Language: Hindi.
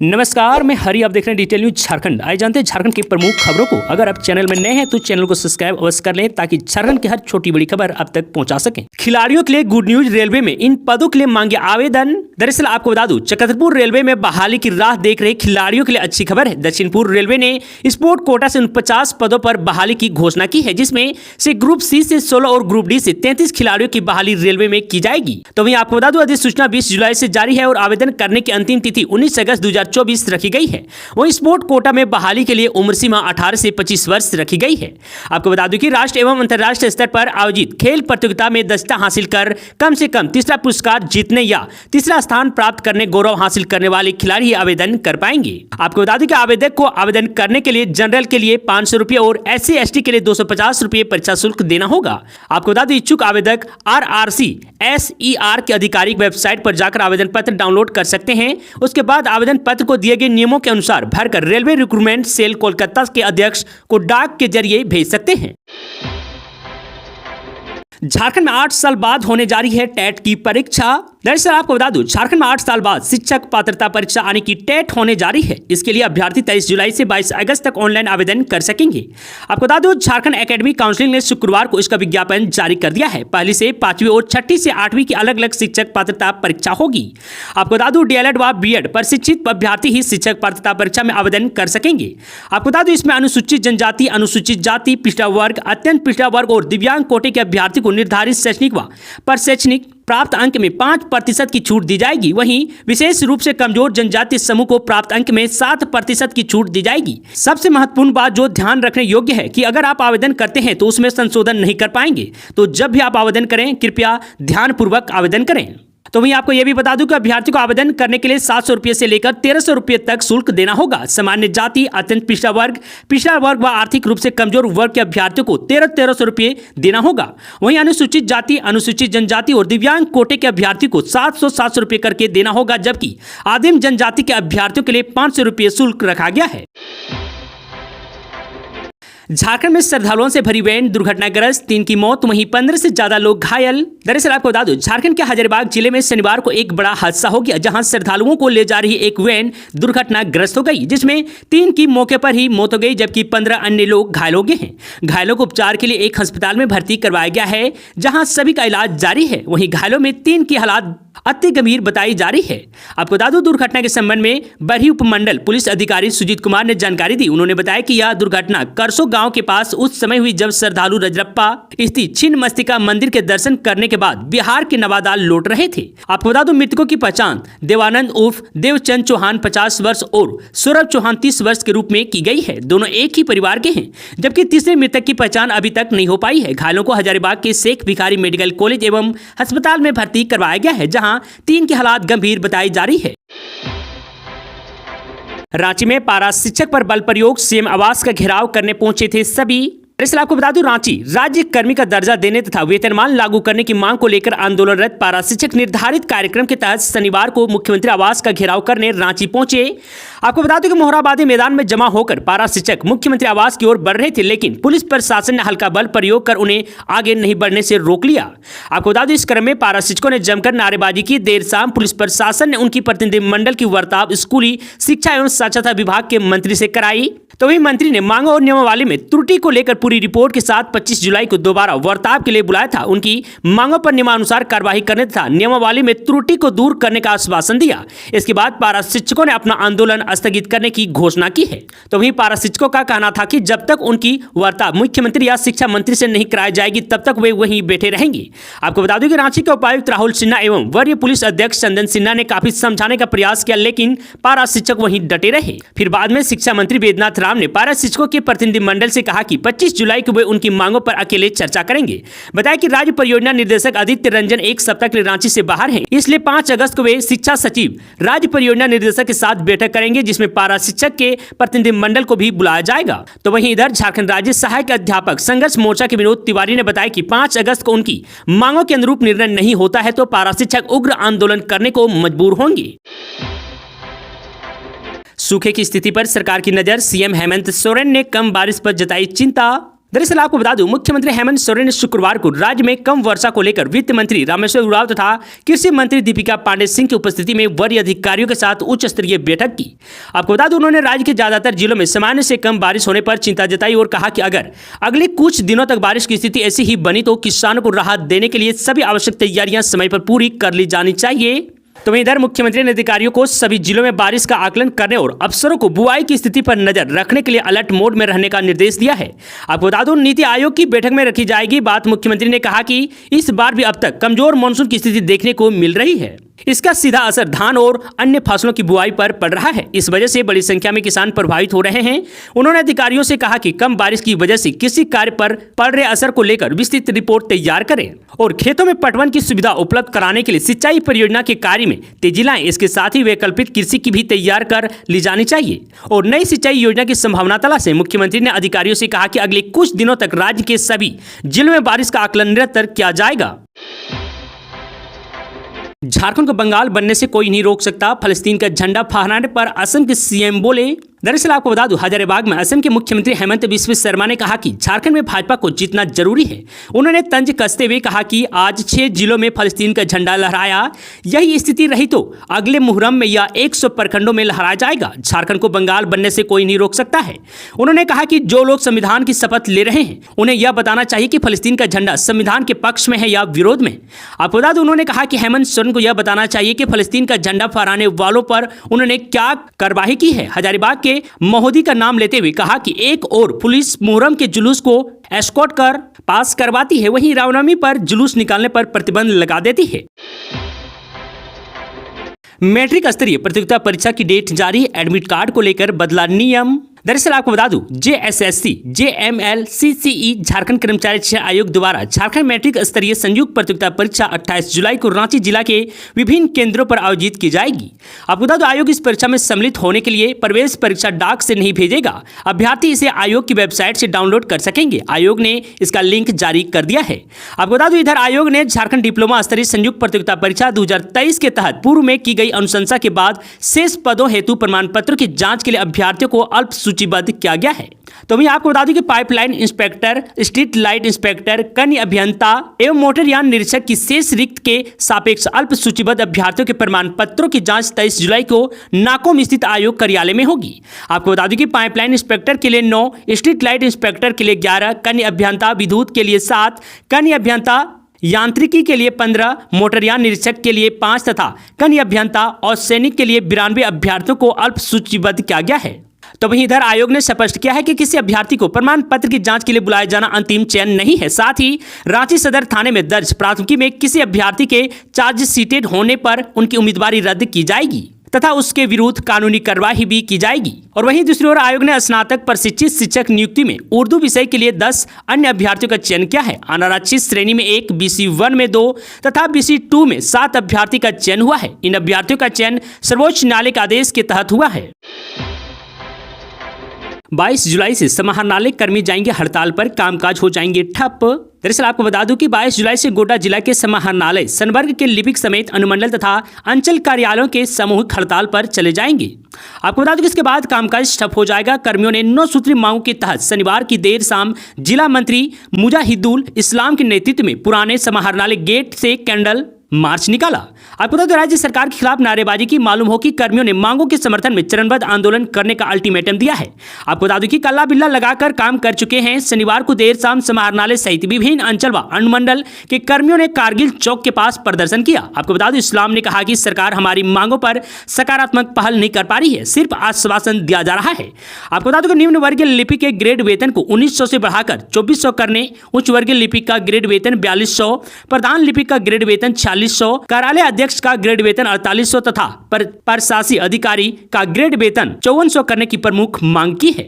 नमस्कार, मैं हरी। आप देख रहे हैं डिटेल न्यूज झारखंड। आइए जानते हैं झारखंड की प्रमुख खबरों को। अगर आप चैनल में नए हैं तो चैनल को सब्सक्राइब अवश्य कर लें ताकि झारखंड की हर छोटी बड़ी खबर आप तक पहुंचा सकें। खिलाड़ियों के लिए गुड न्यूज, रेलवे में इन पदों के लिए मांगे आवेदन। दरअसल आपको बता दूं, चक्रधरपुर रेलवे में बहाली की राह देख रहे खिलाड़ियों के लिए अच्छी खबर है। दक्षिण पूर्व रेलवे ने स्पोर्ट कोटा से 49 पदों पर बहाली की घोषणा की है, जिसमें से ग्रुप सी से 16 और ग्रुप डी से 33 खिलाड़ियों की बहाली रेलवे में की जाएगी। तो वहीं आपको बता दूं, अधिसूचना 20 जुलाई से जारी है और आवेदन करने की अंतिम तिथि 19 अगस्त 2024 रखी गई है। वहीं स्पोर्ट कोटा में बहाली के लिए उम्र सीमा 18 से 25 वर्ष रखी गई है। आपको बता दूं कि राष्ट्रीय एवं अंतर्राष्ट्रीय स्तर पर आयोजित खेल प्रतियोगिता में दक्षता हासिल कर कम से कम तीसरा पुरस्कार जीतने या तीसरा स्थान प्राप्त करने गौरव हासिल करने वाले खिलाड़ी ही आवेदन कर पाएंगे। आपको बता दूं कि आवेदक को आवेदन करने के लिए जनरल के लिए 500 रुपये और SC ST के लिए 250 रुपये परीक्षा शुल्क देना होगा। आपको बता दूं, इच्छुक आवेदक RRC SER के आधिकारिक वेबसाइट पर जाकर आवेदन पत्र डाउनलोड कर सकते हैं। उसके बाद आवेदन पत्र को दिए गए नियमों के अनुसार भरकर रेलवे रिक्रूटमेंट सेल कोलकाता के अध्यक्ष को डाक के जरिए भेज सकते हैं। झारखंड में 8 साल बाद होने जा रही है टेट की परीक्षा। दरअसल आपको बता दूं, झारखंड में 8 साल बाद शिक्षक पात्रता परीक्षा आने की टेट होने जा रही है। इसके लिए अभ्यर्थी 23 जुलाई से 22 अगस्त तक ऑनलाइन आवेदन कर सकेंगे। आपको बता दूं, झारखंड एकेडमिक काउंसिल ने शुक्रवार को इसका विज्ञापन जारी कर दिया है। पहली से 5वीं और छठी से 8वीं की अलग अलग शिक्षक पात्रता परीक्षा होगी। आपको बता दूं, DLED व BEd प्रशिक्षित अभ्यर्थी ही शिक्षक पात्रता परीक्षा में आवेदन कर सकेंगे। आपको बता दूं, इसमें अनुसूचित जनजाति, अनुसूचित जाति, पिछड़ा वर्ग, अत्यंत पिछड़ा वर्ग और दिव्यांग कोटि के अभ्यर्थी को निर्धारित शैक्षणिक व प्रशैक्षणिक प्राप्त अंक में 5% की छूट दी जाएगी। वहीं विशेष रूप से कमजोर जनजाति समूह को प्राप्त अंक में 7% की छूट दी जाएगी। सबसे महत्वपूर्ण बात जो ध्यान रखने योग्य है कि अगर आप आवेदन करते हैं तो उसमें संशोधन नहीं कर पाएंगे। तो जब भी आप आवेदन करें, कृपया ध्यानपूर्वक आवेदन करें। तो वहीं आपको यह भी बता दूं कि अभ्यर्थी को आवेदन करने के लिए 700 रुपये से लेकर 1300 रुपये तक शुल्क देना होगा। सामान्य जाति, अत्यंत पिछड़ा वर्ग व आर्थिक रूप से कमजोर वर्ग के अभ्यर्थियों को 1300 रुपये देना होगा। वहीं अनुसूचित जाति, अनुसूचित जनजाति और दिव्यांग कोटे के अभ्यर्थी को 700 रुपये करके देना होगा, जबकि आदिम जनजाति के अभ्यर्थियों के लिए 500 रुपये शुल्क रखा गया है। झारखंड में श्रद्धालुओं से भरी वैन दुर्घटनाग्रस्त, 3 की मौत, वहीं 15 से ज्यादा लोग घायल। दरअसल आपको बता दूं, झारखंड के हजारीबाग जिले में शनिवार को एक बड़ा हादसा हो गया, जहां श्रद्धालुओं को ले जा रही एक वैन दुर्घटनाग्रस्त हो गई, जिसमें 3 की मौके पर ही मौत हो गई, जबकि 15 अन्य लोग घायल हो गए हैं। घायलों को उपचार के लिए एक अस्पताल में भर्ती करवाया गया है, जहां सभी का इलाज जारी है। वहीं घायलों में 3 की हालत अति गंभीर बताई जा रही है। आपको बता दूं, दुर्घटना के संबंध में बरही उपमंडल पुलिस अधिकारी सुजीत कुमार ने जानकारी दी। उन्होंने बताया कि यह दुर्घटना करसो गांव के पास उस समय हुई जब श्रद्धालु रजरप्पा स्थित छिन्नमस्तिका मंदिर के दर्शन करने के बाद बिहार के नवादा लौट रहे थे। आपको बता दूं, मृतकों की पहचान देवानंद उर्फ देवचंद चौहान 50 वर्ष और सौरभ चौहान 30 वर्ष के रूप में की गई है। दोनों एक ही परिवार के हैं, जबकि तीसरे मृतक की पहचान अभी तक नहीं हो पाई है। घायलों को हजारीबाग के शेख भिखारी मेडिकल कॉलेज एवं अस्पताल में भर्ती करवाया गया है, जहां 3 की हालत गंभीर बताई जा रही है। रांची में पारा शिक्षक पर बल प्रयोग, CM आवास का घेराव करने पहुंचे थे सभी। दरअसल आपको बता दूं, रांची राज्य कर्मी का दर्जा देने तथा वेतनमान लागू करने की मांग को लेकर आंदोलनरत पारा शिक्षक निर्धारित कार्यक्रम के तहत शनिवार को मुख्यमंत्री आवास का घेराव करने रांची पहुंचे। आपको बता दूं कि मोहराबादी मैदान में जमा होकर पारा शिक्षक मुख्यमंत्री आवास की ओर बढ़ रहे थे, लेकिन पुलिस प्रशासन ने हल्का बल प्रयोग कर उन्हें आगे नहीं बढ़ने से रोक लिया। आपको बता दूं, इस क्रम में पारा शिक्षकों ने जमकर नारेबाजी की। देर शाम पुलिस प्रशासन ने उनकी प्रतिनिधिमंडल की वार्ता स्कूली शिक्षा एवं साक्षरता विभाग के मंत्री से कराई। तो वही मंत्री ने मांगों और नियमावली में त्रुटि को लेकर पूरी रिपोर्ट के साथ 25 जुलाई को दोबारा वार्तालाप के लिए बुलाया था। उनकी मांगों पर नियमानुसार कार्रवाई करने तथा नियमावली में त्रुटि को दूर करने का आश्वासन दिया। इसके बाद पारा शिक्षकों ने अपना आंदोलन स्थगित करने की घोषणा की है। तो वहीं पारा शिक्षकों का कहना था कि जब तक उनकी वार्ता मुख्यमंत्री या शिक्षा मंत्री से नहीं कराई जाएगी, तब तक वे वहीं बैठे रहेंगे। आपको बता दूं कि रांची के उपायुक्त राहुल सिन्हा एवं वरीय पुलिस अध्यक्ष चंदन सिन्हा ने काफी समझाने का प्रयास किया, लेकिन पारा शिक्षक वहीं डटे रहे। फिर बाद में शिक्षा मंत्री वेदनाथ राम ने पारा शिक्षकों के प्रतिनिधिमंडल से कहा कि 25 जुलाई को वे उनकी मांगों पर अकेले चर्चा करेंगे। बताया कि राज्य परियोजना निर्देशक आदित्य रंजन एक सप्ताह के लिए रांची से बाहर हैं, इसलिए 5 अगस्त को वे शिक्षा सचिव, राज्य परियोजना निर्देशक के साथ बैठक करेंगे, जिसमें पारा शिक्षक के प्रतिनिधिमंडल को भी बुलाया जाएगा। तो वहीं इधर झारखंड राज्य सहायक अध्यापक संघर्ष मोर्चा के विनोद तिवारी ने बताया कि 5 अगस्त को उनकी मांगों के अनुरूप निर्णय नहीं होता है तो पारा शिक्षक उग्र आंदोलन करने को मजबूर होंगे। सूखे की स्थिति पर सरकार की नजर, CM हेमंत सोरेन ने कम बारिश पर जताई चिंता। दरअसल आपको बता दूं, मुख्यमंत्री हेमंत सोरेन ने शुक्रवार को राज्य में कम वर्षा को लेकर वित्त मंत्री रामेश्वर उरांव तथा कृषि मंत्री दीपिका पांडे सिंह की उपस्थिति में वरीय अधिकारियों के साथ उच्च स्तरीय बैठक की। आपको बता दूं, उन्होंने राज्य के ज्यादातर जिलों में सामान्य से कम बारिश होने पर चिंता जताई और कहा कि अगर अगले कुछ दिनों तक बारिश की स्थिति ऐसी ही बनी तो किसानों को राहत देने के लिए सभी आवश्यक तैयारियां समय पर पूरी कर ली जानी चाहिए। तो वहीं इधर मुख्यमंत्री ने अधिकारियों को सभी जिलों में बारिश का आकलन करने और अफसरों को बुआई की स्थिति पर नजर रखने के लिए अलर्ट मोड में रहने का निर्देश दिया है। आपको बता दूं, नीति आयोग की बैठक में रखी जाएगी बात। मुख्यमंत्री ने कहा कि इस बार भी अब तक कमजोर मानसून की स्थिति देखने को मिल रही है। इसका सीधा असर धान और अन्य फसलों की बुआई पर पड़ रहा है। इस वजह से बड़ी संख्या में किसान प्रभावित हो रहे हैं। उन्होंने अधिकारियों से कहा कि कम बारिश की वजह से कृषि कार्य पर पड़ रहे असर को लेकर विस्तृत रिपोर्ट तैयार करें और खेतों में पटवन की सुविधा उपलब्ध कराने के लिए सिंचाई परियोजना के कार्य में तेजी लाएं। इसके साथ ही वैकल्पिक कृषि की भी तैयार कर ली जानी चाहिए और नई सिंचाई योजना की संभावना तलाशें। मुख्यमंत्री ने अधिकारियों से कहा कि अगले कुछ दिनों तक राज्य के सभी जिलों में बारिश का आकलन निरंतर किया जाएगा। झारखंड को बंगाल बनने से कोई नहीं रोक सकता, फलस्तीन का झंडा फहराने पर असम के सीएम बोले। दरअसल आपको बता दूं, हजारीबाग में असम के मुख्यमंत्री हेमंत बिस्व शर्मा ने कहा कि झारखंड में भाजपा को जीतना जरूरी है। उन्होंने तंज कसते हुए कहा कि आज 6 जिलों में फलस्तीन का झंडा लहराया, यही स्थिति रही तो अगले मुहर्रम में या 100 प्रखंडों में लहराया जाएगा। झारखंड को बंगाल बनने से कोई नहीं रोक सकता है। उन्होंने कहा कि जो लोग संविधान की शपथ ले रहे हैं उन्हें यह बताना चाहिए कि फलस्तीन का झंडा संविधान के पक्ष में है या विरोध में। आपको बता दूं, उन्होंने कहा कि हेमंत सोरेन को यह बताना चाहिए कि फलस्तीन का झंडा फहराने वालों पर उन्होंने क्या कार्रवाई की है। हजारीबाग के महोदी का नाम लेते हुए कहा कि एक और पुलिस मुहर्रम के जुलूस को एस्कॉर्ट कर पास करवाती है, वहीं रामनवमी पर जुलूस निकालने पर प्रतिबंध लगा देती है। मैट्रिक स्तरीय प्रतियोगिता परीक्षा की डेट जारी, एडमिट कार्ड को लेकर बदला नियम। दरअसल आपको बता दूं, JSSC, JML, CCE झारखंड कर्मचारी चयन आयोग द्वारा झारखंड मैट्रिक स्तरीय संयुक्त प्रतियोगिता परीक्षा 28 जुलाई को रांची जिला के विभिन्न केंद्रों पर आयोजित की जाएगी। आपको बता दूं, आयोग इस परीक्षा में सम्मिलित होने के लिए प्रवेश परीक्षा डाक से नहीं भेजेगा। अभ्यर्थी इसे आयोग की वेबसाइट से डाउनलोड कर सकेंगे। आयोग ने इसका लिंक जारी कर दिया है। आपको बता दूं, इधर आयोग ने झारखंड डिप्लोमा स्तरीय संयुक्त प्रतियोगिता परीक्षा 2023 के तहत पूर्व में की गई अनुशंसा के बाद शेष पदों हेतु प्रमाण पत्र की जांच के लिए अभ्यर्थियों को अल्प सूचीबद्ध किया गया है। तो मैं आपको बता दूं कि pipeline inspector, street light inspector, कन्या अभियंता एवं मोटरयान निरीक्षक की शेष रिक्त के सापेक्ष अल्प सूचीबद्ध अभ्यर्थियों के प्रमाण पत्रों की जांच 23 जुलाई को नाकोम स्थित आयोग कार्यालय में होगी। आपको बता दूं कि पाइपलाइन इंस्पेक्टर के लिए 9, स्ट्रीट लाइट इंस्पेक्टर के लिए 11, कन्या अभियंता विद्युत के लिए 7, कन्या अभियंता यांत्रिकी के लिए 15, मोटरयान निरीक्षक के लिए 5 तथा कन्या अभियंता और सैनिक के लिए 92 अभ्यर्थियों को अल्प सूचीबद्ध किया गया है। तो वहीं इधर आयोग ने स्पष्ट किया है कि किसी अभ्यर्थी को प्रमाण पत्र की जांच के लिए बुलाया जाना अंतिम चयन नहीं है। साथ ही रांची सदर थाने में दर्ज प्राथमिकी में किसी अभ्यर्थी के चार्जशीटेड होने पर उनकी उम्मीदवारी रद्द की जाएगी तथा उसके विरुद्ध कानूनी कार्रवाई भी की जाएगी। और वहीं दूसरी ओर आयोग ने स्नातक प्रशिक्षित शिक्षक नियुक्ति में उर्दू विषय के लिए 10 अन्य अभ्यर्थियों का चयन किया है। अनारक्षित श्रेणी में 1, BC1 में 2 तथा BC2 में 7 अभ्यर्थी का चयन हुआ है। इन अभ्यर्थियों का चयन सर्वोच्च न्यायालय के आदेश के तहत हुआ है। 22 जुलाई से समाहरणालय कर्मी जाएंगे हड़ताल पर, कामकाज हो जाएंगे ठप। दरअसल आपको बता दूं कि 22 जुलाई से गोड्डा जिला के समाहरणालय संवर्ग के लिपिक समेत अनुमंडल तथा अंचल कार्यालयों के सामूहिक हड़ताल पर चले जाएंगे। आपको बता दूं कि इसके बाद कामकाज ठप हो जाएगा। कर्मियों ने 9 सूत्री मांगों के तहत शनिवार की देर शाम जिला मंत्री मुजाहिदुल इस्लाम के नेतृत्व में पुराने समाहरणालय गेट से कैंडल मार्च निकाला। आपको बता दें, राज्य सरकार के खिलाफ नारेबाजी की। मालूम हो कि कर्मियों ने मांगों के समर्थन में चरणबद्ध आंदोलन करने का अल्टीमेटम दिया है। आपको बता दें कि कल्ला बिल्ला लगाकर काम कर चुके हैं। शनिवार को देर शाम समाहरणालय सहित विभिन्न अंचल व अनुमंडल के कर्मियों ने कारगिल चौक के पास प्रदर्शन किया। आपको बता दें, इस्लाम ने कहा कि सरकार हमारी मांगों पर सकारात्मक पहल नहीं कर पा रही है, सिर्फ आश्वासन दिया जा रहा है। आपको बता दें कि निम्न वर्गीय लिपिक के ग्रेड वेतन को 1900 से बढ़ाकर 2400 करने, उच्च वर्गीय लिपिक का ग्रेड वेतन 4200, प्रधान लिपिक का ग्रेड वेतन 4600, कार्यालय अध्यक्ष का ग्रेड वेतन 4800 तथा प्रशासकीय अधिकारी का ग्रेड वेतन 5400 करने की प्रमुख मांग की है।